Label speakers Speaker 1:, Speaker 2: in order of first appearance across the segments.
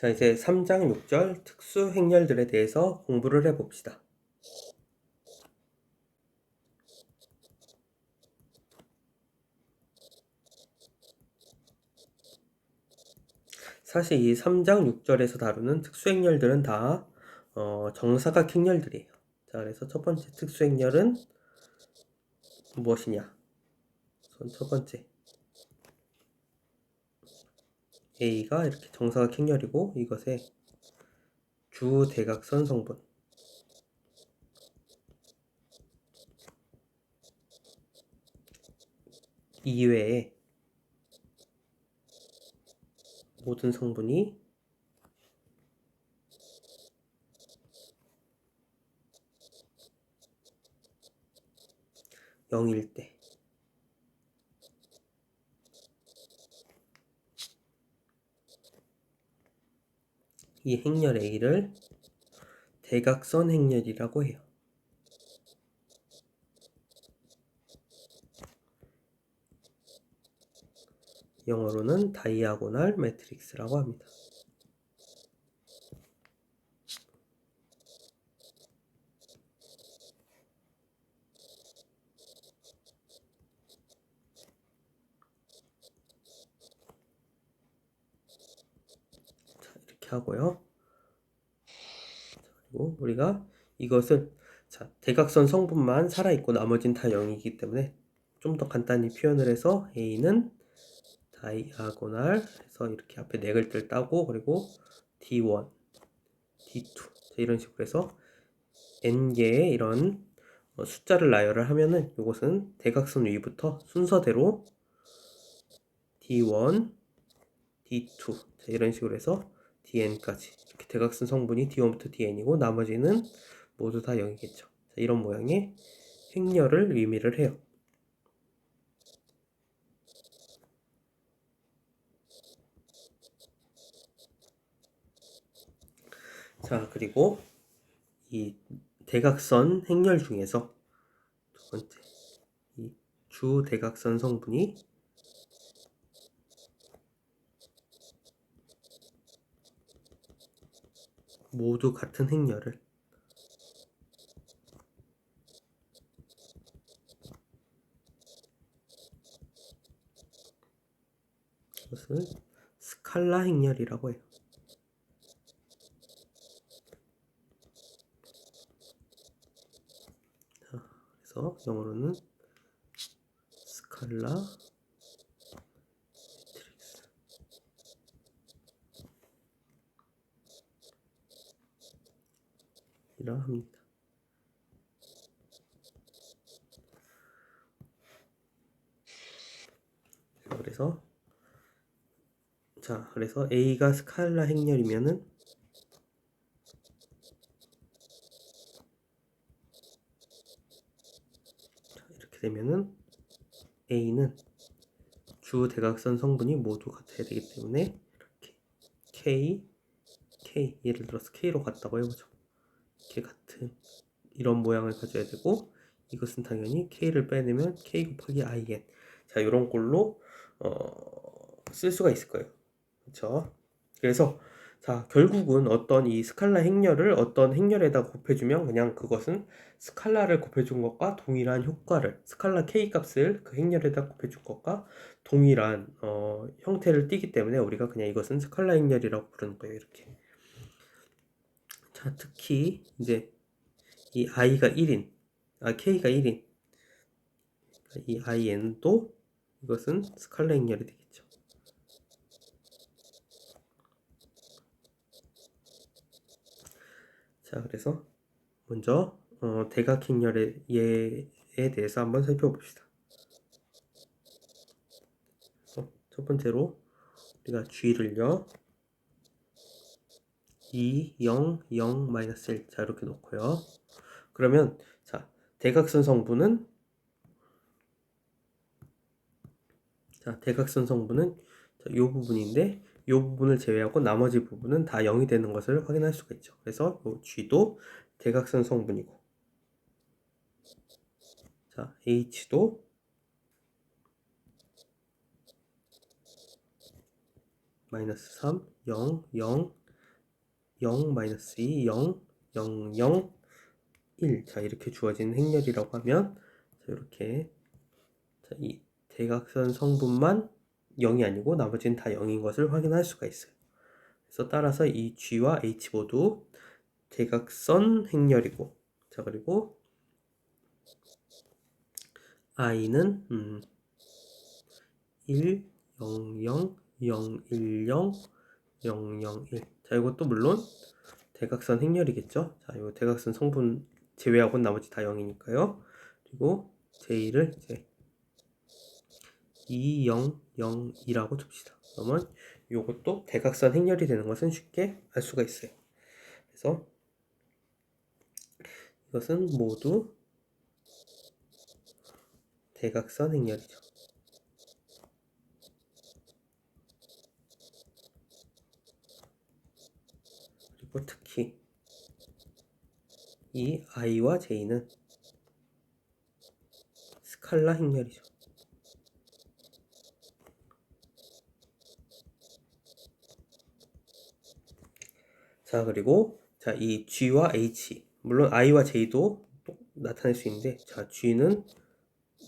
Speaker 1: 자, 이제 3장 6절 특수 행렬들에 대해서 공부를 해봅시다. 사실 이 3장 6절에서 다루는 특수 행렬들은 다 정사각 행렬들이에요. 자, 그래서 첫 번째 특수 행렬은 무엇이냐? 첫 번째 A가 이렇게 정사각 행렬이고 이것의 주대각선 성분 이외에 모든 성분이 (0일) 때 이 행렬 A를 대각선 행렬이라고 해요. 영어로는 다이아고널 매트릭스라고 합니다. 자, 이렇게 하고요. 그리고 우리가 이것을 대각선 성분만 살아있고 나머지는 다 0이기 때문에 좀 더 간단히 표현을 해서 A는 다이아고널 해서 이렇게 앞에 네 글자를 따고 그리고 D1, D2 이런 식으로 해서 n개의 이런 숫자를 나열을 하면은 이것은 대각선 위부터 순서대로 D1, D2 이런 식으로 해서 DN까지 이렇게 대각선 성분이 D1부터 DN이고 나머지는 모두 다 0이겠죠. 이런 모양의 행렬을 의미를 해요. 자, 그리고 이 대각선 행렬 중에서 두 번째 이 주대각선 성분이 모두 같은 행렬을 이것을 스칼라 행렬이라고 해요. 자, 그래서 영어로는 스칼라 매트릭스 이라 합니다. 그래서 A가 스칼라 행렬이면은 이렇게 되면은 A는 주대각선 성분이 모두 같아야 되기 때문에 이렇게 K 예를 들어서 K로 같다고 해보죠. 이렇게 같은 이런 모양을 가져야 되고 이것은 당연히 K를 빼내면 K 곱하기 IN 자 이런 걸로 쓸 수가 있을 거예요. 그렇죠? 그래서 자 결국은 어떤 이 스칼라 행렬을 어떤 행렬에다 곱해주면 그냥 그것은 스칼라를 곱해준 것과 동일한 효과를 스칼라 K 값을 그 행렬에다 곱해준 것과 동일한 형태를 띠기 때문에 우리가 그냥 이것은 스칼라 행렬이라고 부르는 거예요. 이렇게. 자 특히 이제 이 i가 1인 k가 1인 이 in도 이것은 스칼라 행렬이 되겠죠. 자 그래서 먼저 대각 행렬의 예에 대해서 한번 살펴봅시다. 첫 번째로 우리가 g를요 2, 0, 0, 마이너스 1 자 이렇게 놓고요. 그러면 자 대각선 성분은 이 부분인데 이 부분을 제외하고 나머지 부분은 다 0이 되는 것을 확인할 수가 있죠. 그래서 이 G도 대각선 성분이고 자 H도 마이너스 3, 0, 0, 0, 마이너스 2, 0, 0, 0, 1. 자, 이렇게 주어진 행렬이라고 하면, 자, 이렇게, 자, 이 대각선 성분만 0이 아니고 나머지는 다 0인 것을 확인할 수가 있어요. 그래서 따라서 이 G와 H 모두 대각선 행렬이고, 자, 그리고 I는 1, 0, 0, 0, 1, 0, 0, 0, 1. 자, 이것도 물론 대각선 행렬이겠죠. 자, 이 대각선 성분 제외하고 나머지 다 0이니까요. 그리고 J를 이제 2, 0, 0, 2라고 둡시다. 그러면 이것도 대각선 행렬이 되는 것은 쉽게 알 수가 있어요. 그래서 이것은 모두 대각선 행렬이죠. 그리고 특히 이 I와 J는 스칼라 행렬이죠. 자, 그리고 자, 이 G와 H, 물론 I와 J도 나타낼 수 있는데, 자, G는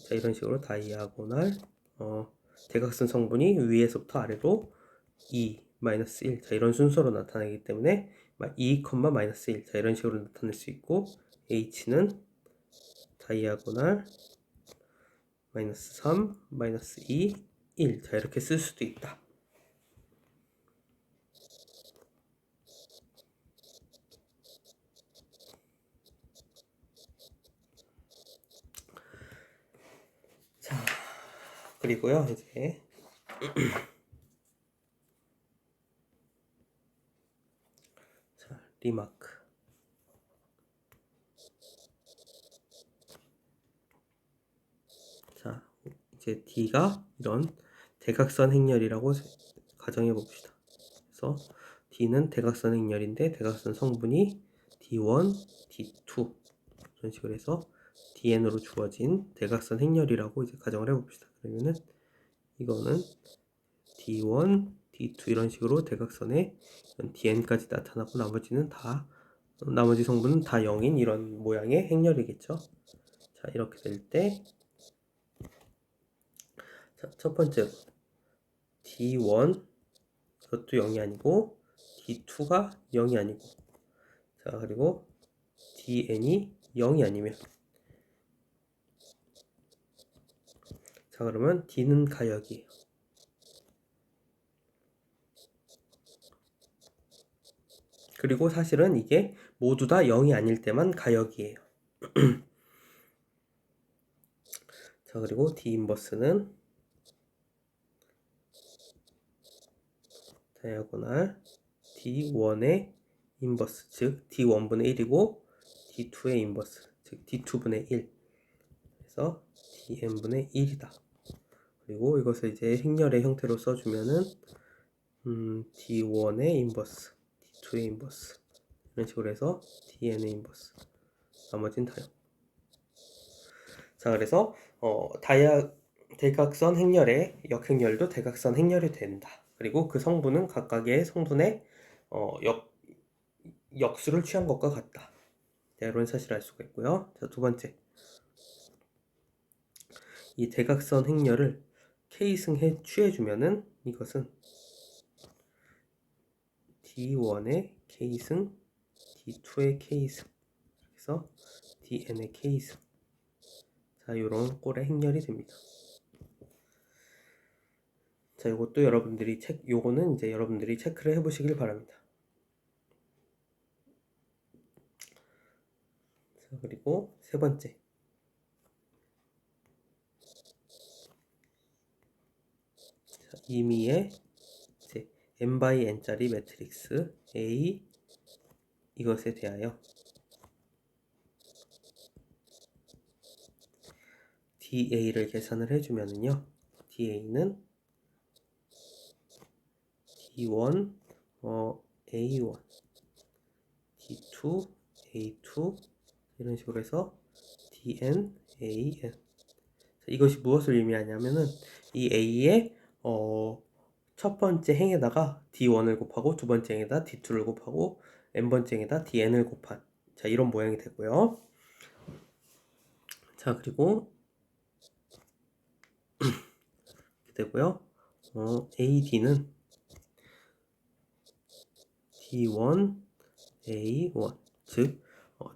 Speaker 1: 자, 이런 식으로 다이아고날 대각선 성분이 위에서부터 아래로 2, 마이너스 1, 자, 이런 순서로 나타나기 때문에 2, 마이너스 1, 자, 이런 식으로 나타낼 수 있고, H는 다이아고날 마이너스 3, 마이너스 2, 1, 자, 이렇게 쓸 수도 있다. 자, 그리고요, 이제 자, 리마크. 자, 이제 D가 이런 대각선 행렬이라고 가정해 봅시다. 그래서 D는 대각선 행렬인데 대각선 성분이 D1, D2 이런 식으로 해서 DN으로 주어진 대각선 행렬이라고 이제 가정을 해봅시다. 그러면은 이거는 D1, D2 이런 식으로 대각선에 DN까지 나타나고 나머지 성분은 다 0인 이런 모양의 행렬이겠죠. 자, 이렇게 될 때 자, 첫 번째로 D1 이것도 0이 아니고 D2가 0이 아니고 자, 그리고 DN이 0이 아니면 자, 그러면 D는 가역이에요. 그리고 사실은 이게 모두 다 0이 아닐 때만 가역이에요. 자, 그리고 D 인버스는 다이아고날 D1의 인버스, 즉 D1분의 1이고 D2의 인버스, 즉 D2분의 1. 그래서 DN분의 1이다. 그리고 이것을 이제 행렬의 형태로 써주면은 D1의 인버스, D2의 인버스 이런 식으로 해서 DN의 인버스 나머지는 다요. 자, 그래서 대각선 행렬의 역행렬도 대각선 행렬이 된다. 그리고 그 성분은 각각의 성분의 역수를 취한 것과 같다. 자, 이런 사실을 알 수가 있고요. 자, 두 번째, 이 대각선 행렬을 K승에 취해주면은 이것은 D1의 K승, D2의 K승, 그래서 DN의 K승. 자, 요런 꼴의 행렬이 됩니다. 자, 요것도 요거는 이제 여러분들이 체크를 해보시길 바랍니다. 자, 그리고 세 번째. 자, 임의의 이제 n×n짜리 매트릭스 A 이것에 대하여 DA를 계산을 해주면은요, DA는 D1 A1 D2 A2 이런 식으로 해서 DN AN. 자, 이것이 무엇을 의미하냐면은 이 A의 첫 번째 행에다가 d1을 곱하고 두 번째 행에다 d2를 곱하고 n번째 행에다 dn을 곱한 자 이런 모양이 되고요. 자 그리고 되고요. AD는 D1, A1 즉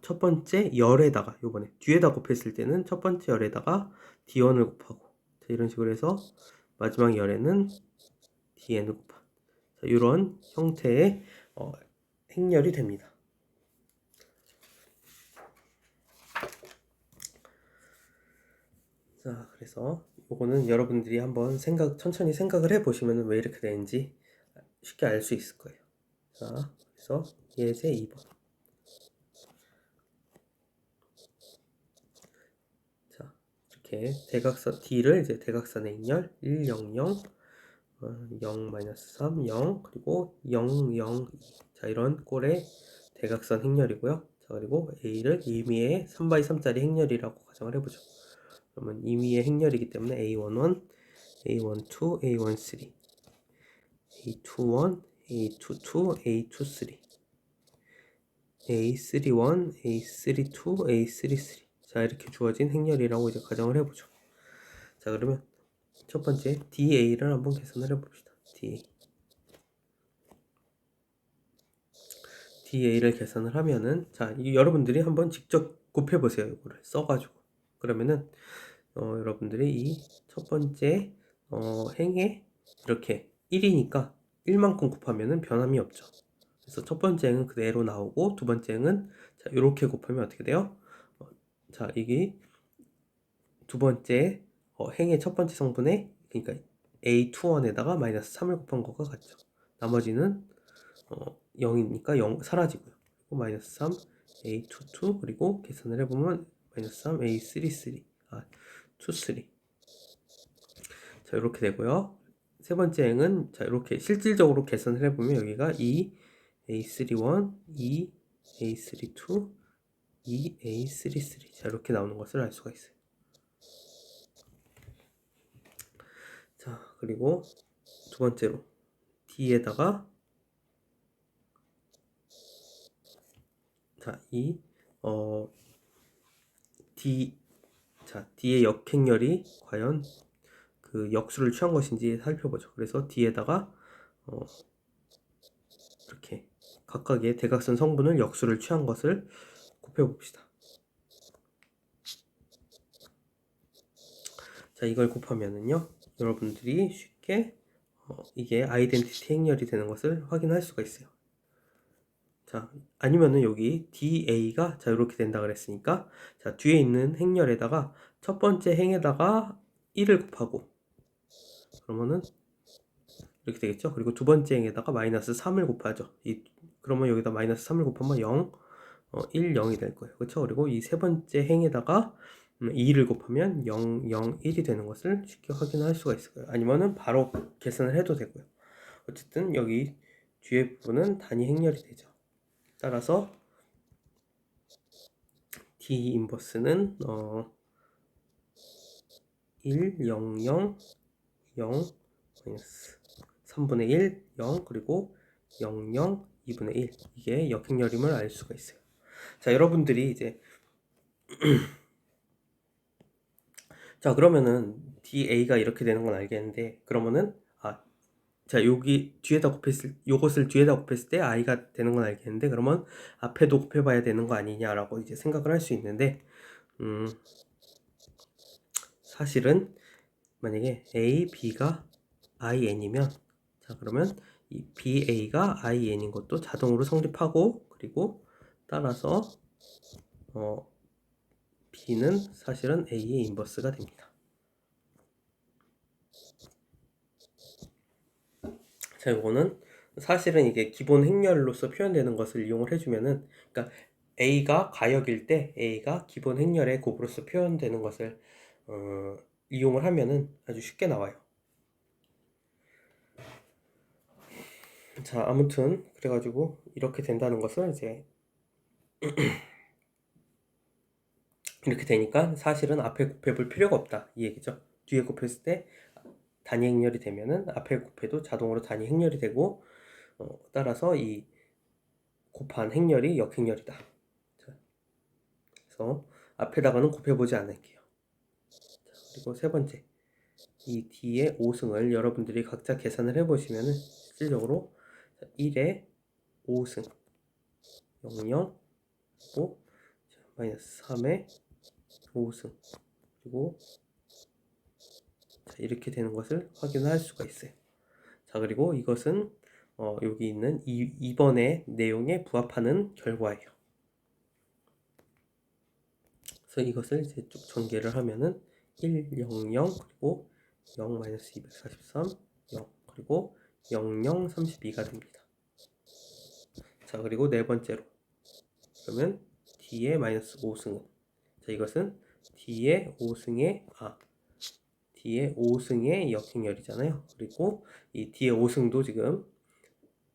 Speaker 1: 첫 번째 열에다가 요번에 뒤에다 곱했을 때는 첫 번째 열에다가 D1을 곱하고 자, 이런 식으로 해서 마지막 열에는 DN을 곱한 자, 이런 형태의 행렬이 됩니다. 자 그래서 요거는 여러분들이 한번 천천히 생각을 해 보시면 왜 이렇게 되는지 쉽게 알 수 있을 거예요. 자 그래서 예제 2번 자 이렇게 대각선 D를 이제 대각선의 행렬 1, 0, 0 0-3, 0 그리고 0, 0, 2 자 이런 꼴의 대각선 행렬이고요. 자 그리고 A를 임의의 3x3짜리 행렬이라고 가정을 해보죠. 그러면 임의의 행렬이기 때문에 A11, A12, A13 A21, A22, A23 A31, A32, A33 자 이렇게 주어진 행렬이라고 이제 가정을 해보죠. 자 그러면 첫 번째 DA를 한번 계산을 해봅시다. DA를 계산을 하면은 자 여러분들이 한번 직접 곱해보세요. 이거를 써가지고 그러면은 여러분들이 이 첫 번째 행에 이렇게 1이니까 1만큼 곱하면은 변함이 없죠. 그래서 첫 번째 행은 그대로 나오고 두 번째 행은 자 이렇게 곱하면 어떻게 돼요? 자 이게 두 번째 행의 첫 번째 성분에 그러니까 A21에다가 마이너스 3을 곱한 것과 같죠. 나머지는 0이니까 0 사라지고요. 그리고 마이너스 3 A22 그리고 계산을 해보면 마이너스 3 A33 23 자 이렇게 되고요. 세 번째 행은 자 이렇게 실질적으로 계산을 해보면 여기가 2 A31 2 A32 2 A33 자 이렇게 나오는 것을 알 수가 있어요. 자 그리고 두 번째로 D에다가 자 이 D의 역행렬이 과연 그 역수를 취한 것인지 살펴보죠. 그래서 D에다가 이렇게 각각의 대각선 성분을 역수를 취한 것을 곱해봅시다. 자 이걸 곱하면은요 여러분들이 쉽게 이게 아이덴티티 행렬이 되는 것을 확인할 수가 있어요. 자 아니면은 여기 DA가 자 이렇게 된다 그랬으니까 자 뒤에 있는 행렬에다가 첫 번째 행에다가 1을 곱하고 그러면은 이렇게 되겠죠. 그리고 두 번째 행에다가 마이너스 3을 곱하죠. 그러면 여기다 마이너스 3을 곱하면 0 1, 0이 될 거예요. 그렇죠? 그리고 이 세 번째 행에다가 2를 곱하면 0, 0, 1이 되는 것을 쉽게 확인할 수가 있을 거예요. 아니면은 바로 계산을 해도 되고요. 어쨌든 여기 뒤에 부분은 단위 행렬이 되죠. 따라서 D 인버스는 1, 0, 0, 0, 마이너스 3분의 1, 0, 그리고 0, 0, 2분의 1 이게 역행렬임을 알 수가 있어요. 자 여러분들이 이제 자 그러면은 DA가 이렇게 되는 건 알겠는데 그러면은 자 여기 뒤에다 곱했을 요것을 뒤에다 곱했을 때 I가 되는 건 알겠는데 그러면 앞에도 곱해봐야 되는 거 아니냐라고 이제 생각을 할 수 있는데 사실은 만약에 A, B가 IN이면 자 그러면 이 BA가 IN인 것도 자동으로 성립하고 그리고 따라서 B는 사실은 A의 인버스가 됩니다. 자, 이거는 사실은 이게 기본 행렬로서 표현되는 것을 이용을 해주면은, 그러니까 A가 가역일 때 A가 기본 행렬의 곱으로서 표현되는 것을 이용을 하면은 아주 쉽게 나와요. 자, 아무튼 그래가지고 이렇게 된다는 것을 이제 이렇게 되니까 사실은 앞에 곱해볼 필요가 없다 이 얘기죠. 뒤에 곱했을 때 단위 행렬이 되면은 앞에 곱해도 자동으로 단위 행렬이 되고 따라서 이 곱한 행렬이 역행렬이다. 자, 그래서 앞에다가는 곱해보지 않을게요. 자, 그리고 세 번째, 이 D의 5승을 여러분들이 각자 계산을 해보시면은 실질적으로 1의 5승 00 그리고 마이너스 3의 5승 그리고 자, 이렇게 되는 것을 확인할 수가 있어요. 자, 그리고 이것은 여기 있는 2번의 내용에 부합하는 결과예요. 그래서 이것을 이제 쭉 전개를 하면은 1, 0, 0 그리고 0, 마이너스 243, 0 그리고 0, 0, 32가 됩니다. 자, 그리고 네 번째로 그러면 D의 마이너스 5승은 자, 이것은 D의 5승의 역행렬이잖아요. 그리고 이 D의 5승도 지금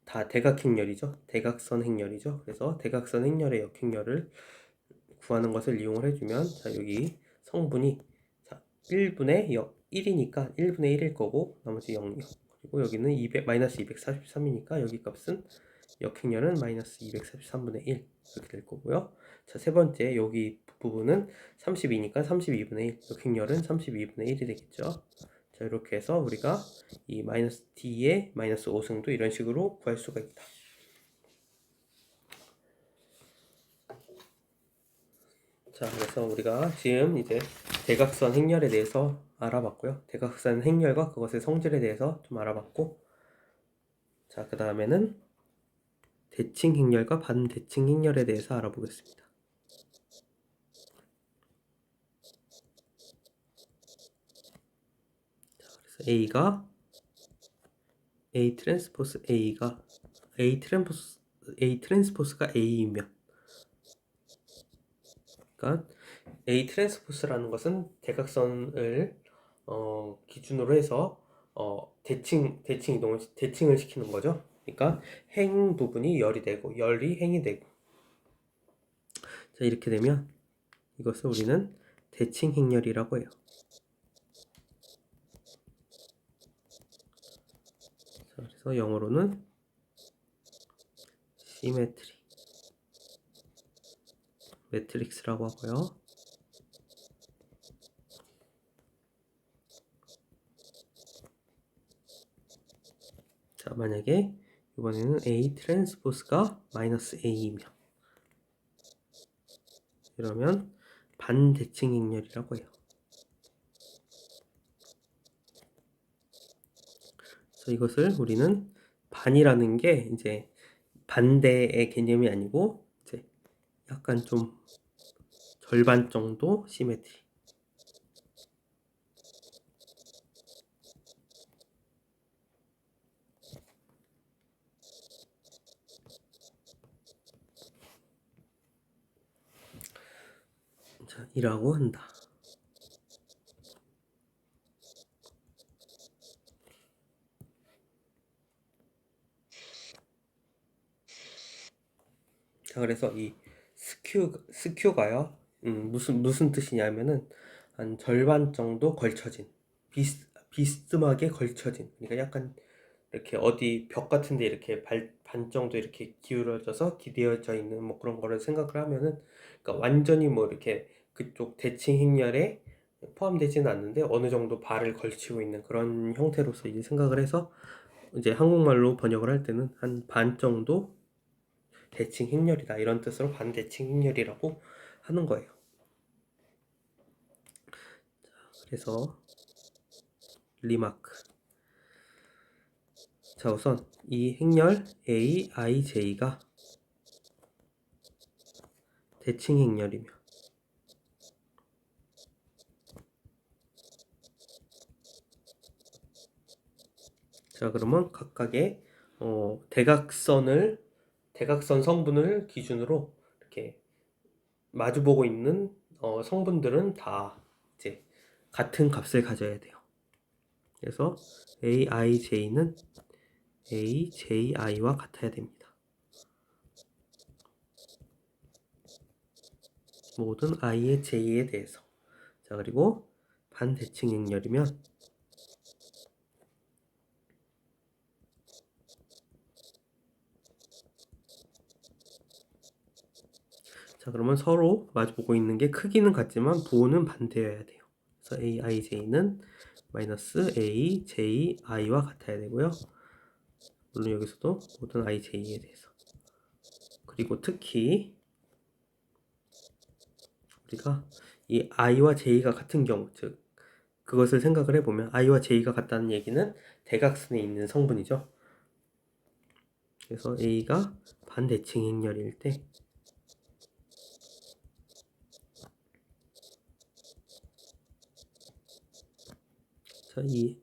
Speaker 1: 다 대각행렬이죠. 대각선 행렬이죠. 그래서 대각선 행렬의 역행렬을 구하는 것을 이용을 해주면 자, 여기 성분이 자, 1분의 1이니까 1분의 1일 거고 나머지 0, 0 그리고 여기는 200, 마이너스 243이니까 여기 값은 역행렬은 마이너스 243분의 1 이렇게 될 거고요. 자, 세 번째 여기 부분은 32니까 32분의 1 역행렬은 32분의 1이 되겠죠. 자, 이렇게 해서 우리가 이 마이너스 D의 마이너스 5승도 이런 식으로 구할 수가 있다. 자, 그래서 우리가 지금 이제 대각선 행렬에 대해서 알아봤고요. 대각선 행렬과 그것의 성질에 대해서 좀 알아봤고, 자, 그 다음에는 대칭 행렬과 반대칭 행렬에 대해서 알아보겠습니다. 자, 그래서 A 트랜스포스가 A이면, 그러니까 A 트랜스포스라는 것은 대각선을 기준으로 해서 대칭을 시키는 거죠. 그러니까 행 부분이 열이 되고 열이 행이 되고 자, 이렇게 되면 이것을 우리는 대칭 행렬이라고 해요. 자, 그래서 영어로는 시메트리 매트릭스라고 하고요. 자, 만약에 이번에는 A 트랜스포스가 마이너스 A이면 이러면 반대칭 행렬이라고 해요. 그래서 이것을 우리는 반이라는 게 이제 반대의 개념이 아니고 이제 약간 좀 절반 정도 시메트리. 자, 이라고 한다. 자, 그래서 이 스큐가요. 무슨 뜻이냐면은 한 절반 정도 걸쳐진 비스듬하게 걸쳐진 그러니까 약간 이렇게 어디 벽 같은데 이렇게 반 정도 이렇게 기울어져서 기대어져 있는 뭐 그런 거를 생각을 하면은 그러니까 완전히 뭐 이렇게 그쪽 대칭 행렬에 포함되지는 않는데 어느 정도 발을 걸치고 있는 그런 형태로서 이제 생각을 해서 이제 한국말로 번역을 할 때는 한 반 정도 대칭 행렬이다 이런 뜻으로 반대칭 행렬이라고 하는 거예요. 자, 그래서 리마크. 자, 우선 이 행렬 AIJ가 대칭 행렬이며 자, 그러면 각각의 대각선 성분을 기준으로 이렇게 마주보고 있는 성분들은 다 이제 같은 값을 가져야 돼요. 그래서 AIJ는 AJI와 같아야 됩니다. 모든 i의 j에 대해서. 자, 그리고 반대칭 행렬이면 자, 그러면 서로 마주보고 있는 게 크기는 같지만 부호는 반대여야 돼요. 그래서 aij는 마이너스 aji와 같아야 되고요. 물론 여기서도 모든 ij에 대해서. 그리고 특히 우리가 이 i와 j가 같은 경우, 즉 그것을 생각을 해보면 i와 j가 같다는 얘기는 대각선에 있는 성분이죠. 그래서 a가 반대칭 행렬일 때 자, 이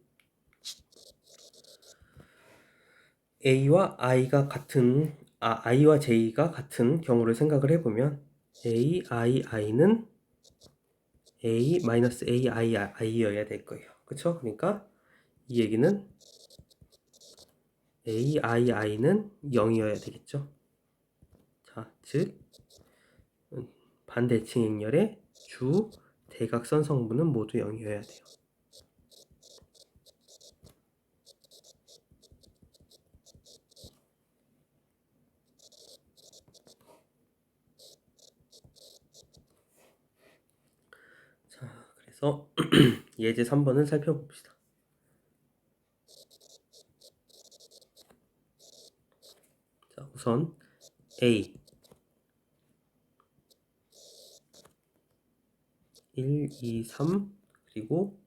Speaker 1: a와 i가 같은 i와 j가 같은 경우를 생각을 해보면 i는 a-aii여야 될 거예요. 그쵸? 그러니까 이 얘기는 aii는 0이어야 되겠죠. 자, 즉 반대칭 행렬의 주 대각선 성분은 모두 0이어야 돼요. 자, 그래서 예제 3번을 살펴봅시다. 자, 우선 A 1, 2, 3 그리고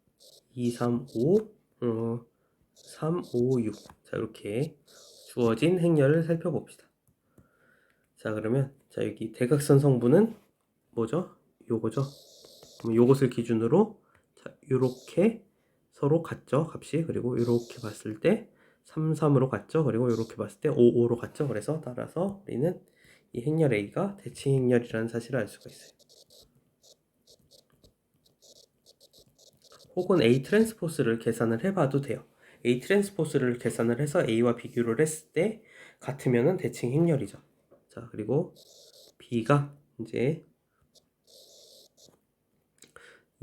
Speaker 1: 2, 3, 5 3, 5, 6 자, 이렇게 주어진 행렬을 살펴봅시다. 자, 그러면 자, 여기 대각선 성분은 뭐죠? 요거죠. 그럼 요것을 기준으로 자, 요렇게 서로 같죠, 값이. 그리고 요렇게 봤을 때 3, 3으로 같죠. 그리고 요렇게 봤을 때 5, 5로 같죠. 그래서 따라서 우리는 이 행렬 A가 대칭 행렬이라는 사실을 알 수가 있어요. 혹은 A 트랜스포스를 계산을 해봐도 돼요. A 트랜스포스를 계산을 해서 A와 비교를 했을 때 같으면은 대칭 행렬이죠. 자, 그리고 B가 이제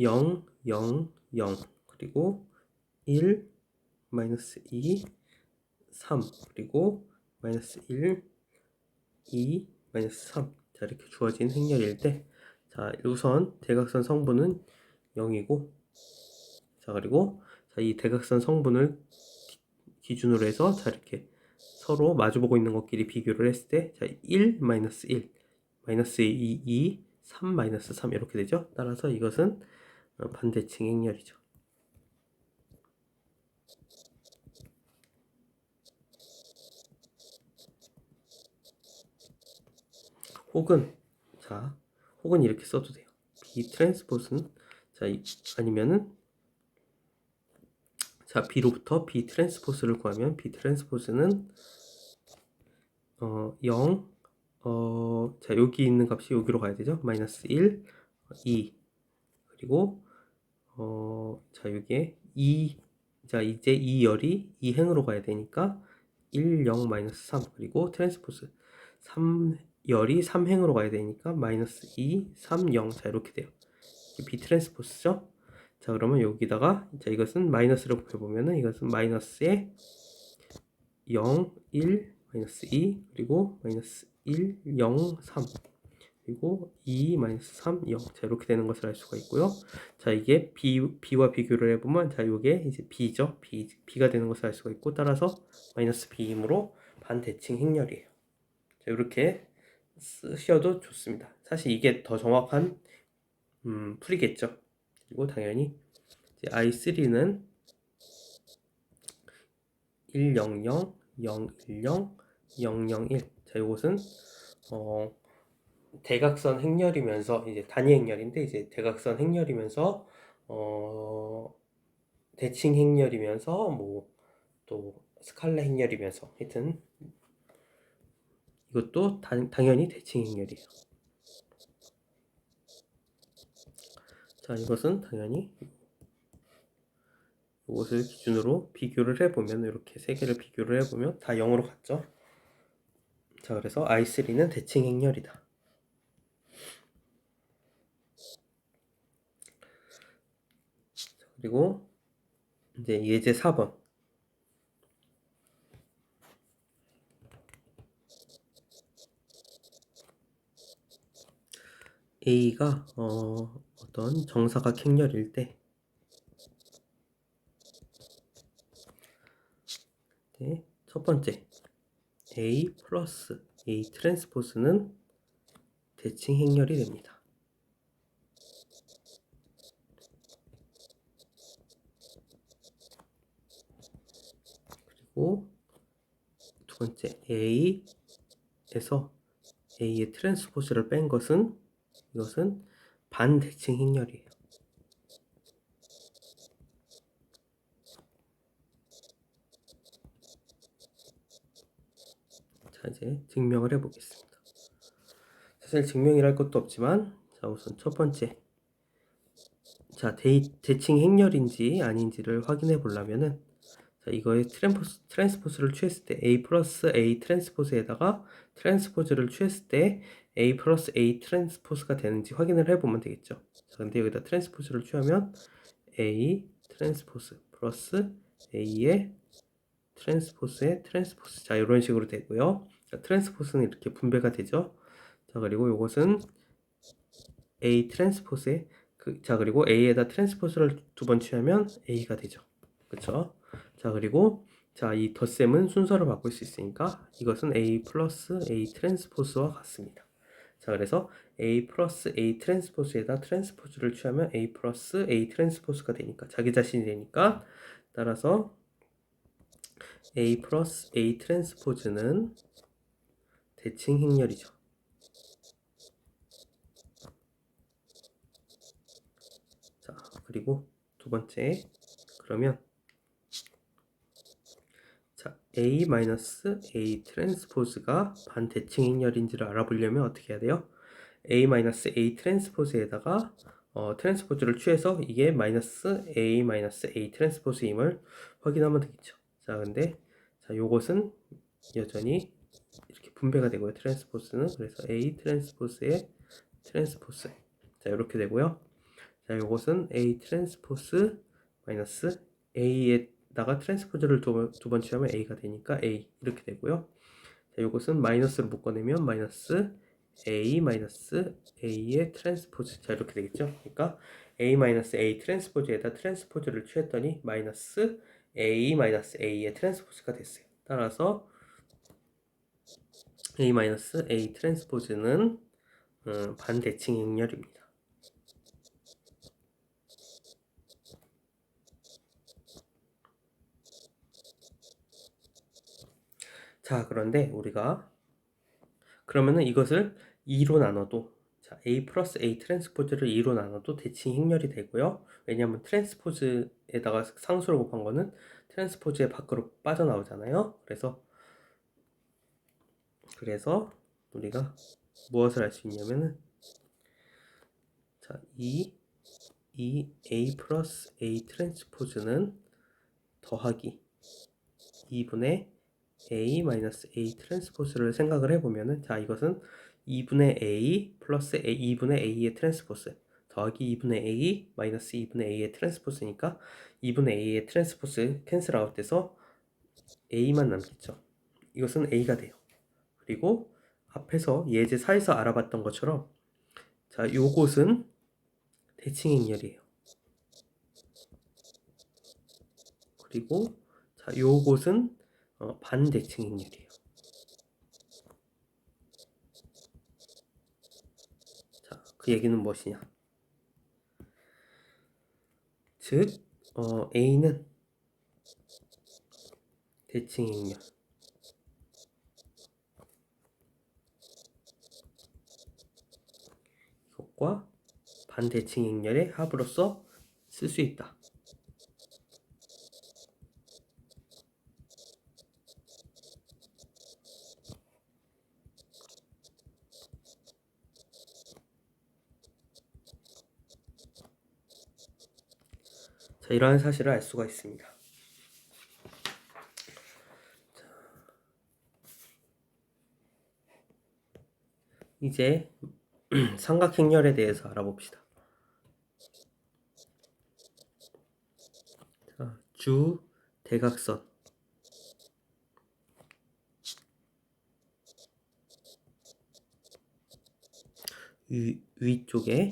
Speaker 1: 0, 0, 0 그리고 1, 마이너스 2, 3 그리고 마이너스 1, 2, 마이너스 3 자, 이렇게 주어진 행렬일 때 자, 우선 대각선 성분은 0이고 자, 그리고 자, 이 대각선 성분을 기준으로 해서 자, 이렇게 서로 마주보고 있는 것끼리 비교를 했을 때 자, 1, 마이너스 1, 마이너스 2, 2, 3, 마이너스 3 이렇게 되죠. 따라서 이것은 반대칭 행렬이죠. 혹은 자, 혹은 이렇게 써도 돼요. B 트랜스포스는 자, 아니면은 자, B로부터 B 트랜스포스를 구하면 B 트랜스포스는 0 자, 여기 있는 값이 여기로 가야 되죠. 마이너스 1, 2 그리고 자, 여기에 2 자, 이제 2열이 2행으로 가야 되니까 1, 0, 마이너스 3 그리고 트랜스포스 3열이 3행으로 가야 되니까 마이너스 2, 3, 0 자, 이렇게 돼요. B 트랜스포스죠. 자, 그러면 여기다가 자, 이것은 마이너스로 해보면은 이것은 마이너스에 0, 1, 마이너스 2 그리고 마이너스 1, 0, 3 그리고 2, 마이너스 3, 0 자, 이렇게 되는 것을 알 수가 있고요. 자, 이게 B와 비교를 해보면 자, 이게 이제 B죠. B가 되는 것을 알 수가 있고 따라서 마이너스 B이므로 반대칭 행렬이에요. 자, 이렇게 쓰셔도 좋습니다. 사실 이게 더 정확한 풀이겠죠. 그리고 당연히 이제 I3는 100, 010, 001. 자, 이것은 대각선 행렬이면서 이제 단위 행렬인데 이제 대각선 행렬이면서 대칭 행렬이면서 뭐 또 스칼라 행렬이면서 하여튼 이것도 당연히 대칭 행렬이에요. 자, 이것은 당연히 이것을 기준으로 비교를 해보면 이렇게 세 개를 비교를 해보면 다 0으로 같죠. 자, 그래서 I3는 대칭 행렬이다. 그리고 이제 예제 4번. A가 어떤 정사각 행렬일 때 첫 번째 A 플러스 A 트랜스포스는 대칭 행렬이 됩니다. 그리고 두 번째 A에서 A의 트랜스포즈를 뺀 것은 이것은 반대칭 행렬이에요. 자, 이제 증명을 해보겠습니다. 사실 증명이랄 것도 없지만, 자, 우선 첫 번째, 자, 대칭 행렬인지 아닌지를 확인해 보려면은, 자, 이거의 트랜스포즈를 취했을 때 A 플러스 A 트랜스포즈에다가 트랜스포즈를 취했을 때 A 플러스 A 트랜스포즈가 되는지 확인을 해보면 되겠죠. 자, 근데 여기다 트랜스포즈를 취하면 A 트랜스포즈 플러스 A의 트랜스포즈의 트랜스포즈, 자, 이런 식으로 되고요. 자, 트랜스포즈는 이렇게 분배가 되죠. 자, 그리고 이것은 A 트랜스포즈의 자, 그리고 A에다 트랜스포즈를 두 번 취하면 A가 되죠. 그쵸? 자, 그리고 자, 이 덧셈은 순서를 바꿀 수 있으니까 이것은 A 플러스 A 트랜스포즈와 같습니다. 자, 그래서 A 플러스 A 트랜스포즈에다 트랜스포즈를 취하면 A 플러스 A 트랜스포즈가 되니까 자기 자신이 되니까, 따라서 A 플러스 A 트랜스포즈는 대칭 행렬이죠. 자, 그리고 두 번째, 그러면 자, A-A 트랜스포즈가 반대칭 행렬인지를 알아보려면 어떻게 해야 돼요? A-A 트랜스포즈에다가 트랜스포즈를 취해서 이게 마이너스 A 트랜스포즈임을 확인하면 되겠죠. 자, 근데 자, 요것은 여전히 이렇게 분배가 되고요. 트랜스포즈는 그래서 A 트랜스포즈의 트랜스포즈, 자, 이렇게 되고요. 자, 요것은 A 트랜스포즈 마이너스 A에다가 트랜스포즈를 두 번 취하면 A가 되니까 A 이렇게 되고요. 자, 요것은 마이너스로 묶어내면 마이너스 A의 트랜스포즈, 자, 이렇게 되겠죠. 그러니까 A 트랜스포즈에다 트랜스포즈를 취했더니 마이너스 A의 트랜스포즈가 됐어요. 따라서 A 트랜스포즈는 반대칭 행렬입니다. 자, 그런데 우리가 그러면은 이것을 2로 나눠도, 자, A 플러스 A 트랜스포즈를 2로 나눠도 대칭 행렬이 되고요. 왜냐하면 트랜스포즈에다가 상수를 곱한 거는 트랜스포즈의 밖으로 빠져나오잖아요. 그래서 우리가 무엇을 할 수 있냐면은, 자, 이 A 플러스 A 트랜스포즈는 더하기 2분의 A 트랜스포즈를 생각을 해보면은, 자, 이것은 2분의 A 플러스 2분의 A의 트랜스포즈 더하기 2분의 A 마이너스 2분의 A의 트랜스포즈니까 2분의 A의 트랜스포즈 캔슬 아웃돼서 A만 남겠죠. 이것은 A가 돼요. 그리고 앞에서 예제 4에서 알아봤던 것처럼, 자, 요것은 대칭 행렬이에요. 그리고 자, 요것은 반대칭 행렬이에요. 자, 그 얘기는 무엇이냐? 즉, A는 대칭 행렬, 이것과 반대칭 행렬의 합으로서 쓸 수 있다. 자, 이러한 사실을 알 수가 있습니다. 자, 이제 삼각행렬에 대해서 알아봅시다. 자, 주 대각선, 위쪽에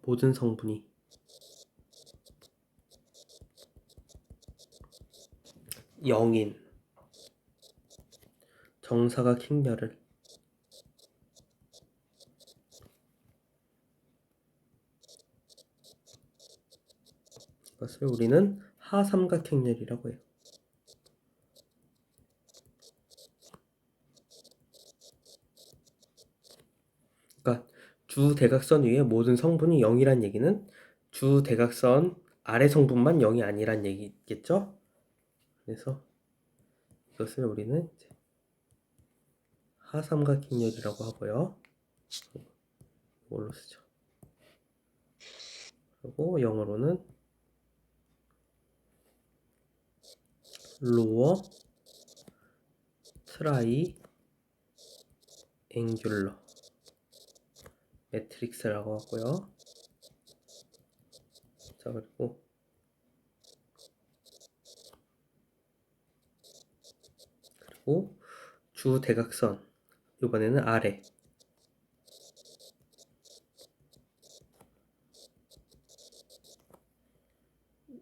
Speaker 1: 모든 성분이 0인 정사각형렬을 이것을 우리는 하삼각형렬이라고 해요. 그러니까 주대각선 위에 모든 성분이 0이란 얘기는 주대각선 아래 성분만 0이 아니란 얘기겠죠? 그래서 이것을 우리는 이제 하삼각형렬이라고 하고요. 이걸로 쓰죠. 그리고 영어로는 로어 트라이 앵귤러 매트릭스라고 하고요. 자, 그리고 주대각선 이번에는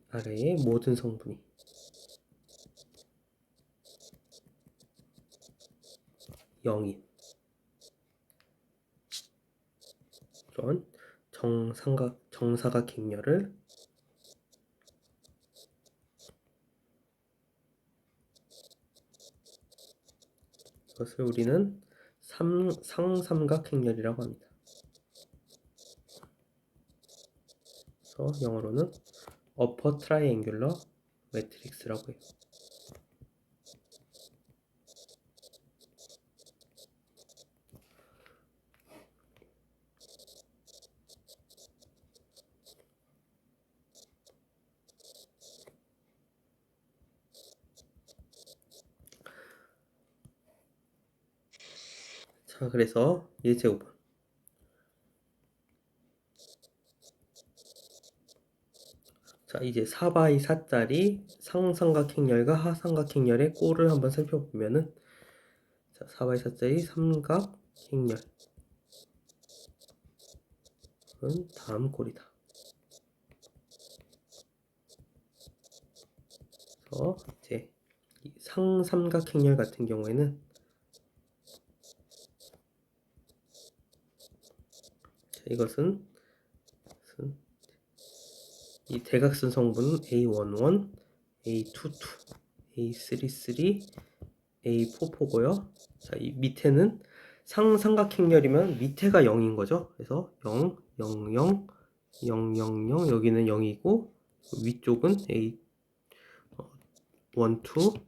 Speaker 1: 아래의 모든 성분이 0인 그런 정사각형렬을 이것을 우리는 상삼각형렬이라고 합니다. 그래서 영어로는 upper triangular matrix라고 해요. 자, 그래서 예제오번. 자, 이제 4x4짜리 상삼각형렬과 하삼각형렬의 꼴을 한번 살펴보면은 자, 4x4짜리 삼각형렬은 다음 꼴이다. 그래서 이제 상삼각형렬 같은 경우에는 자, 이것은 이 대각선 성분은 A11, A22, A33, A44고요. 자, 이 밑에는 상삼각형렬이면 밑에가 0인 거죠. 그래서 0, 0, 0, 0, 0, 0 여기는 0이고 위쪽은 A12,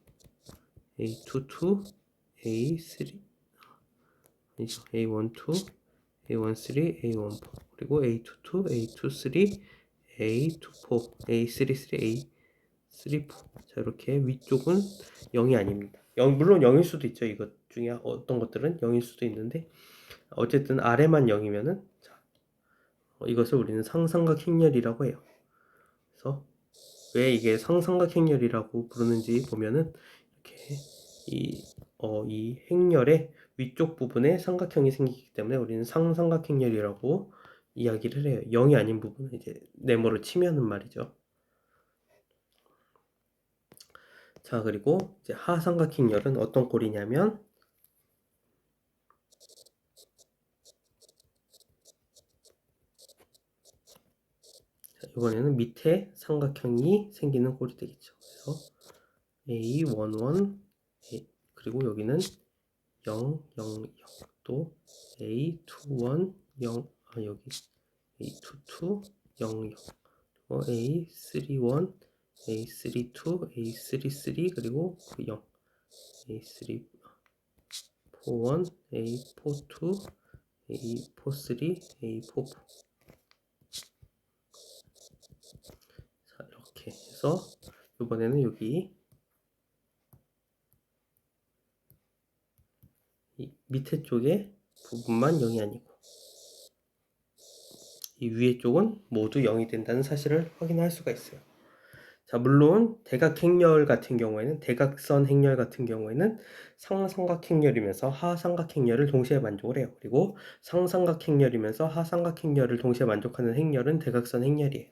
Speaker 1: A22, A3 아니죠. A12, A13, A14 그리고 A22, A23, A24, A33, A34 자 이렇게 위쪽은 0이 아닙니다. 물론 0일 수도 있죠. 이것 중에 어떤 것들은 0일 수도 있는데 어쨌든 아래만 0이면은 자, 이것을 우리는 상삼각형렬이라고 해요. 그래서 왜 이게 상삼각형렬이라고 부르는지 보면은 이렇게 이 행렬의 위쪽 부분에 삼각형이 생기기 때문에 우리는 상삼각형렬이라고 이야기를 해요. 0이 아닌 부분은 이제 네모로 치면은 말이죠. 자, 그리고 이제 하삼각형렬은 어떤 꼴이냐면 자, 이번에는 밑에 삼각형이 생기는 꼴이 되겠죠. 그래서 A11 그리고 여기는 0, 0, 0 또 A21 0 여기 A22 0, 0 A31 A32 A33 그리고 0 A3 41 A42 A43 A44 자 이렇게 해서 이번에는 여기 이 밑에 쪽에 부분만 0이 아니고 이 위에 쪽은 모두 0이 된다는 사실을 확인할 수가 있어요. 자, 물론 대각행렬 같은 경우에는 대각선 행렬 같은 경우에는 상삼각행렬이면서 하삼각행렬을 동시에 만족을 해요. 그리고 상삼각행렬이면서 하삼각행렬을 동시에 만족하는 행렬은 대각선 행렬이에요.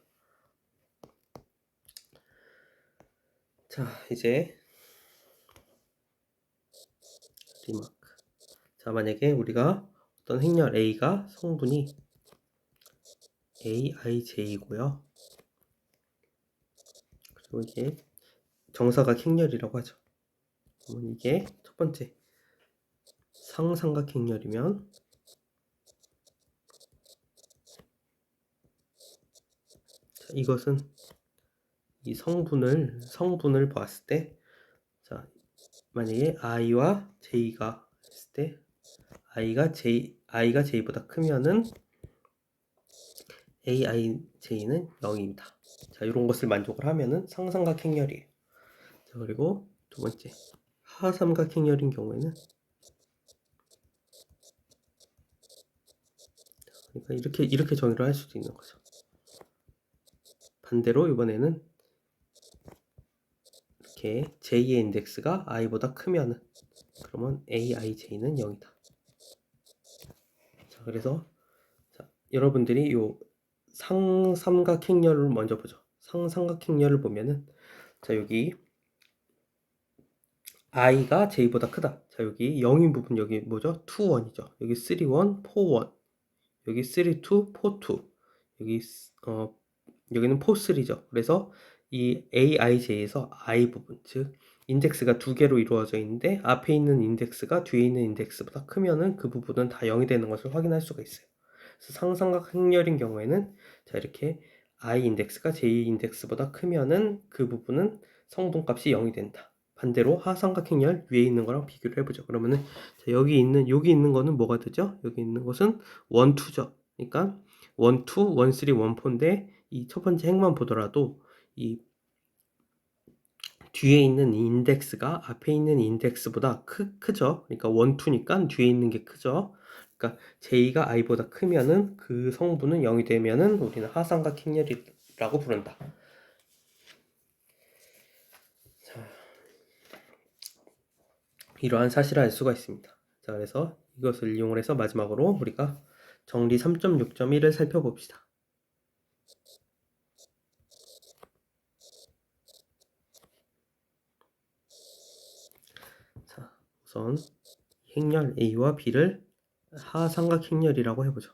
Speaker 1: 자, 이제 리마크. 자, 만약에 우리가 어떤 행렬 A가 성분이 AIJ이고요. 그리고 이게 정사각 행렬이라고 하죠. 그러면 이게 첫 번째 상삼각 행렬이면 자, 이것은 이 성분을 봤을 때 자, 만약에 i와 j가 했을 때 i가 j보다 크면은 aij는 0입니다. 자, 이런 것을 만족을 하면은 상삼각 행렬이에요. 자, 그리고 두 번째 하삼각 행렬인 경우에는 그러니까 이렇게 정의를 할 수도 있는 거죠. 반대로 이번에는 이렇게 j의 인덱스가 i보다 크면은 그러면 aij는 0이다. 자, 그래서 자, 여러분들이 요 상삼각행렬을 먼저 보죠. 상삼각행렬을 보면은 자, 여기 i가 j보다 크다. 자, 여기 0인 부분 여기 뭐죠? 2, 1이죠. 여기 3, 1, 4, 1. 여기 3, 2, 4, 2. 여기 여기는 4, 3죠. 그래서 이 aij에서 i 부분, 즉 인덱스가 두 개로 이루어져 있는데 앞에 있는 인덱스가 뒤에 있는 인덱스보다 크면은 그 부분은 다 0이 되는 것을 확인할 수가 있어요. 그래서 상삼각 행렬인 경우에는 자, 이렇게 i 인덱스가 j 인덱스보다 크면은 그 부분은 성분값이 0이 된다. 반대로 하삼각 행렬 위에 있는 거랑 비교를 해보죠. 그러면은 자, 여기 있는 거는 뭐가 되죠? 여기 있는 것은 1, 2죠. 그러니까 1, 2, 1, 3, 1, 4인데 이 첫 번째 행만 보더라도 이 뒤에 있는 인덱스가 앞에 있는 인덱스보다 크죠. 그러니까 1, 2니까 뒤에 있는 게 크죠. 그러니까 j가 i보다 크면은 그 성분은 0이 되면은 우리는 하삼각 행렬이라고 부른다. 자, 이러한 사실을 알 수가 있습니다. 자, 그래서 이것을 이용해서 마지막으로 우리가 정리 3.6.1을 살펴봅시다. 자, 우선 행렬 A와 B를 하삼각 행렬이라고 해보죠.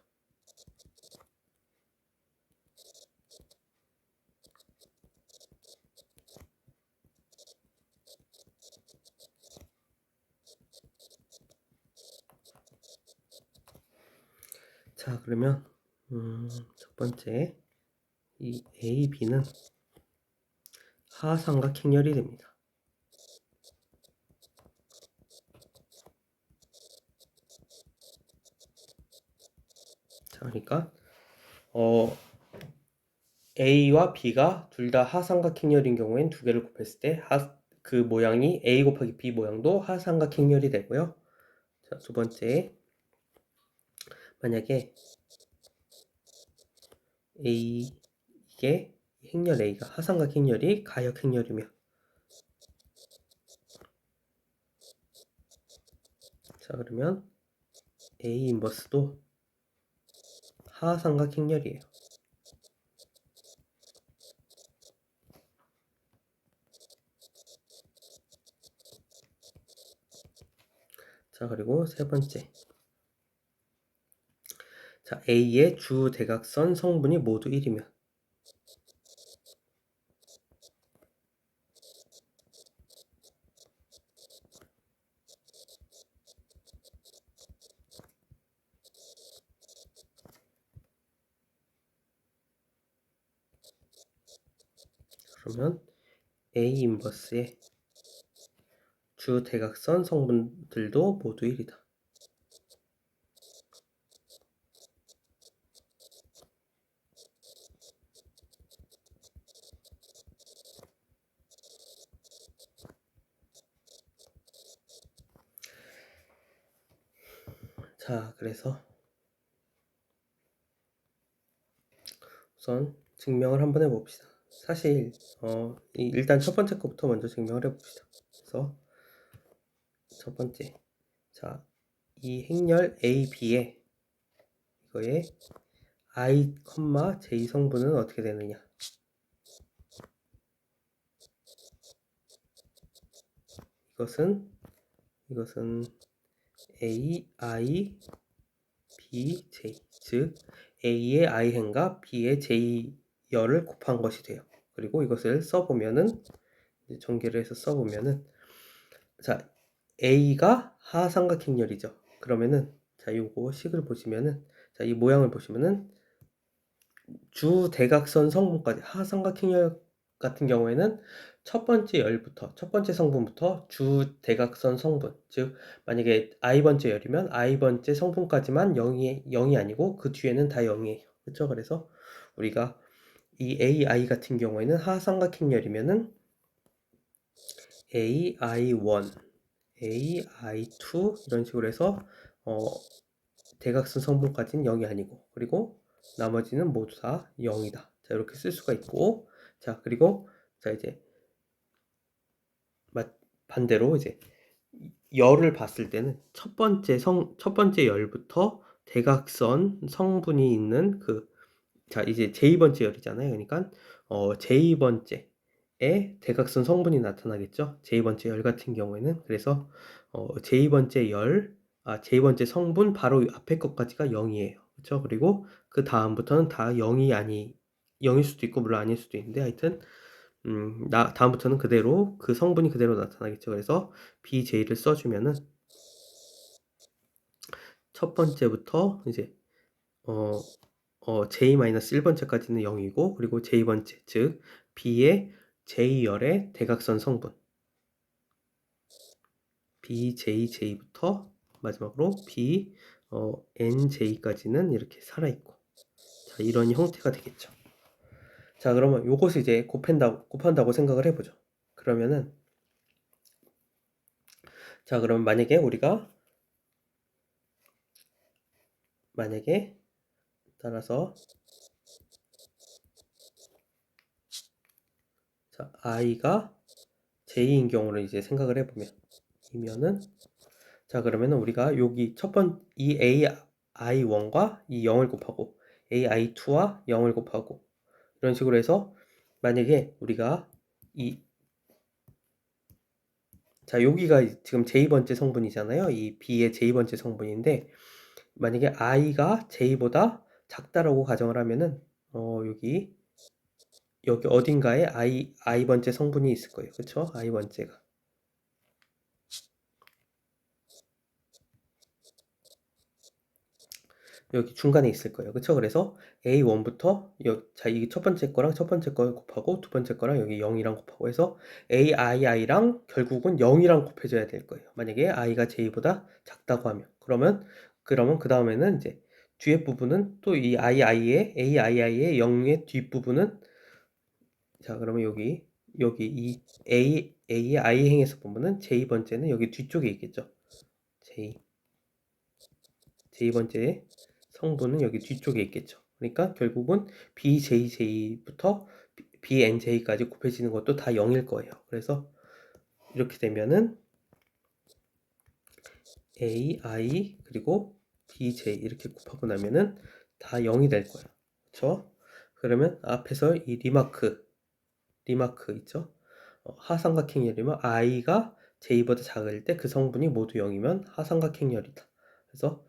Speaker 1: 자, 그러면 첫 번째 이 A, B는 하삼각 행렬이 됩니다. 자, 그러니까 A와 B가 둘 다 하삼각 행렬인 경우엔 두 개를 곱했을 때 그 모양이 A 곱하기 B 모양도 하삼각 행렬이 되고요. 자, 두 번째 만약에 이게 행렬 A가 하삼각 행렬이 가역 행렬이며 자, 그러면 A 인버스도 하삼각 행렬이에요. 자, 그리고 세 번째 자, A의 주 대각선 성분이 모두 1이면 그러면 A 인버스의 주 대각선 성분들도 모두 1이다. 자, 그래서 우선 증명을 한번 해봅시다. 사실 일단 첫 번째 거부터 먼저 증명을 해봅시다. 그래서 첫 번째, 자, 이 행렬 AB에 이거의 I, J 성분은 어떻게 되느냐? 이것은 A, I, B, J, 즉 A의 I행과 B의 J열을 곱한 것이 돼요. 그리고 이것을 써보면은 전개를 해서 써보면은 자, A가 하삼각행렬이죠. 그러면은 자, 요거 식을 보시면은 자, 이 모양을 보시면은 주 대각선 성분까지 하삼각행렬 같은 경우에는 첫 번째 성분부터 주 대각선 성분, 즉 만약에 i번째 열이면 i번째 성분까지만 0이 아니고 그 뒤에는 다 0이에요. 그렇죠? 그래서 우리가 이 AI 같은 경우에는 하삼각행렬이면은 AI1, AI2 이런 식으로 해서 대각선 성분까지는 0이 아니고 그리고 나머지는 모두 다 0이다. 자, 이렇게 쓸 수가 있고 자, 그리고 자, 이제 반대로 이제 열을 봤을 때는 첫 번째 열부터 대각선 성분이 있는 자, 이제 제2번째 열이잖아요. 그러니까 제2번째에 대각선 성분이 나타나겠죠. 제2번째 열 같은 경우에는 그래서 제2번째 성분 바로 앞에 것까지가 0이에요. 그렇죠? 그리고 그 다음부터는 다 0일 수도 있고 물론 아닐 수도 있는데 하여튼 다음부터는 그대로 그 성분이 그대로 나타나겠죠. 그래서 BJ를 써주면은 첫 번째부터 이제 J-1번째까지는 0이고 그리고 J번째 즉 B의 J열의 대각선 성분 BJJ부터 마지막으로 NJ까지는 이렇게 살아있고 자, 이런 형태가 되겠죠. 자, 그러면 요것을 이제 곱한다고 생각을 해보죠. 그러면은 자, 그럼 만약에 따라서 자, i가 j인 경우를 이제 생각을 해보면 이면은 자, 그러면은 우리가 여기 이 ai1과 이 0을 곱하고 ai2와 0을 곱하고 이런 식으로 해서 만약에 우리가 자, 여기가 지금 j 번째 성분이잖아요. 이 b의 j 번째 성분인데 만약에 i가 j보다 작다라고 가정을 하면은 여기 어딘가에 i번째 성분이 있을 거예요. 그쵸? i번째가 여기 중간에 있을 거예요. 그쵸? 그래서 A1부터 자, 이 첫 번째 거랑 첫 번째 거 곱하고 두 번째 거랑 여기 0이랑 곱하고 해서 AII랑 결국은 0이랑 곱해줘야 될 거예요. 만약에 I가 J보다 작다고 하면 그러면 그 다음에는 이제 뒤에 부분은 또 이 AII의 0의 뒷부분은 자, 그러면 여기 이 A의 I행에서 보면은 J번째는 여기 뒤쪽에 있겠죠. J번째 성분은 여기 뒤쪽에 있겠죠. 그러니까 결국은 BJJ부터 BNJ까지 곱해지는 것도 다 0일 거예요. 그래서 이렇게 되면은 AI 그리고 BJ 이렇게 곱하고 나면은 다 0이 될 거예요. 그렇죠? 그러면 앞에서 이 리마크 있죠? 하삼각행열이면 i가 j보다 작을 때 그 성분이 모두 0이면 하삼각행열이다. 그래서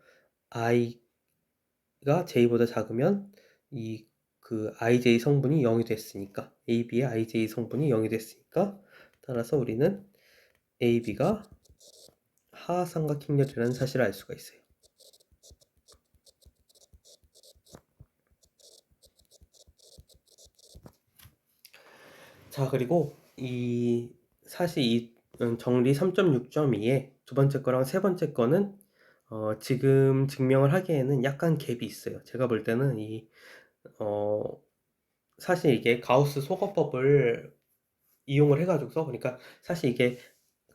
Speaker 1: i가 j보다 작으면 ij 성분이 0이 됐으니까 AB의 ij 성분이 0이 됐으니까 따라서 우리는 AB가 하삼각행렬이라는 사실을 알 수가 있어요. 자, 그리고 사실 이 정리 3.6.2에 두 번째 거랑 세 번째 거는 지금 증명을 하기에는 약간 갭이 있어요. 제가 볼 때는 어, 사실 이게 가우스 소거법을 이용을 해가지고서 그러니까 사실 이게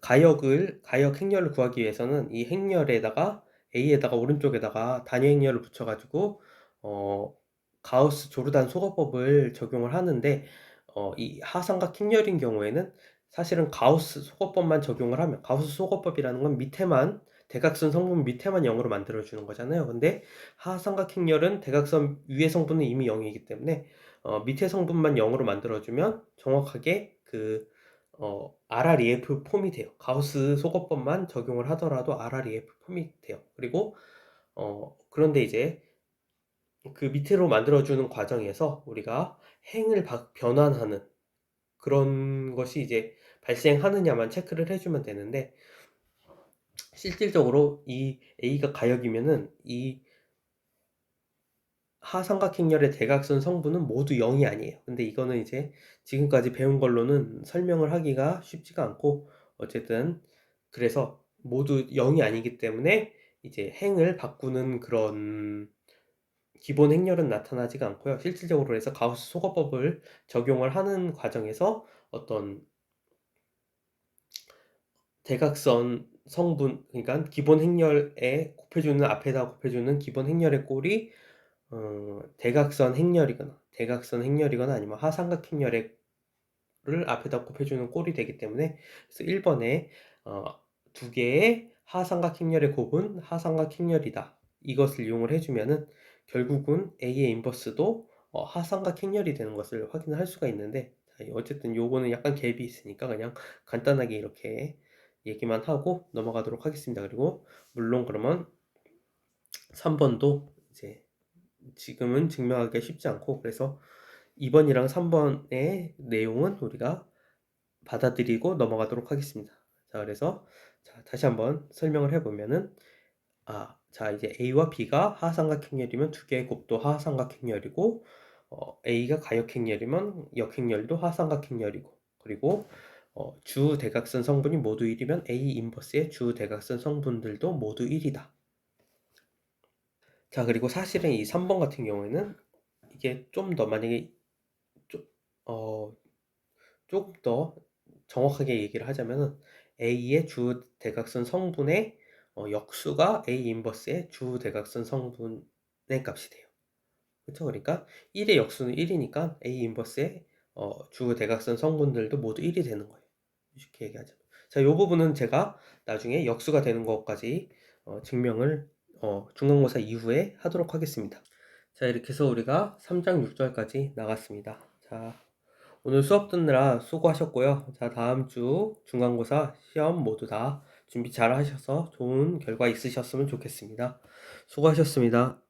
Speaker 1: 가역 행렬을 구하기 위해서는 이 행렬에다가 A에다가 오른쪽에다가 단위 행렬을 붙여가지고 가우스 조르단 소거법을 적용을 하는데 이 하삼각행렬인 경우에는 사실은 가우스 소거법만 적용을 하면, 가우스 소거법이라는 건 밑에만, 대각선 성분 밑에만 0으로 만들어주는 거잖아요. 근데 하삼각행렬은 대각선 위의 성분은 이미 0이기 때문에 밑에 성분만 0으로 만들어주면 정확하게 RREF 폼이 돼요. 가우스 소거법만 적용을 하더라도 RREF 폼이 돼요. 그리고 그런데 이제 그 밑으로 만들어주는 과정에서 우리가 행을 변환하는 그런 것이 이제 발생하느냐만 체크를 해주면 되는데, 실질적으로 이 A가 가역이면은 이 하삼각행렬의 대각선 성분은 모두 0이 아니에요. 근데 이거는 이제 지금까지 배운 걸로는 설명을 하기가 쉽지가 않고, 어쨌든 그래서 모두 0이 아니기 때문에 이제 행을 바꾸는 그런 기본 행렬은 나타나지가 않고요. 실질적으로 해서 가우스 소거법을 적용을 하는 과정에서 어떤 대각선 성분, 그러니까 기본 행렬에 곱해주는, 앞에다 곱해주는 기본 행렬의 꼴이 대각선 행렬이거나 아니면 하삼각 행렬의 를 앞에다 곱해주는 꼴이 되기 때문에, 그래서 1번에 두 개의 하삼각 행렬의 곱은 하삼각 행렬이다, 이것을 이용을 해주면은 결국은 A의 인버스도 하삼각 행렬이 되는 것을 확인을 할 수가 있는데, 어쨌든 요거는 약간 갭이 있으니까 그냥 간단하게 이렇게 얘기만 하고 넘어가도록 하겠습니다. 그리고 물론 그러면 3번도 이제 지금은 증명하기가 쉽지 않고, 그래서 2번이랑 3번의 내용은 우리가 받아들이고 넘어가도록 하겠습니다. 자, 그래서 다시 한번 설명을 해보면은, 자, 이제 A와 B가 하삼각행렬이면 두 개의 곱도 하삼각행렬이고, A가 가역행렬이면 역행렬도 하삼각행렬이고, 그리고 주 대각선 성분이 모두 1이면 A 인버스의 주 대각선 성분들도 모두 1이다. 자, 그리고 사실은 이 3번 같은 경우에는 이게 좀 더, 만약에 조금 더 정확하게 얘기를 하자면 A의 주 대각선 성분의 역수가 A 인버스의 주 대각선 성분의 값이 돼요. 그렇죠? 그러니까 1의 역수는 1이니까 A 인버스의 주 대각선 성분들도 모두 1이 되는 거예요. 쉽게 얘기하자면. 자, 이 부분은 제가 나중에 역수가 되는 것까지 증명을 중간고사 이후에 하도록 하겠습니다. 자, 이렇게 해서 우리가 3장 6절까지 나갔습니다. 자, 오늘 수업 듣느라 수고하셨고요. 자, 다음 주 중간고사 시험 모두 다 준비 잘 하셔서 좋은 결과 있으셨으면 좋겠습니다. 수고하셨습니다.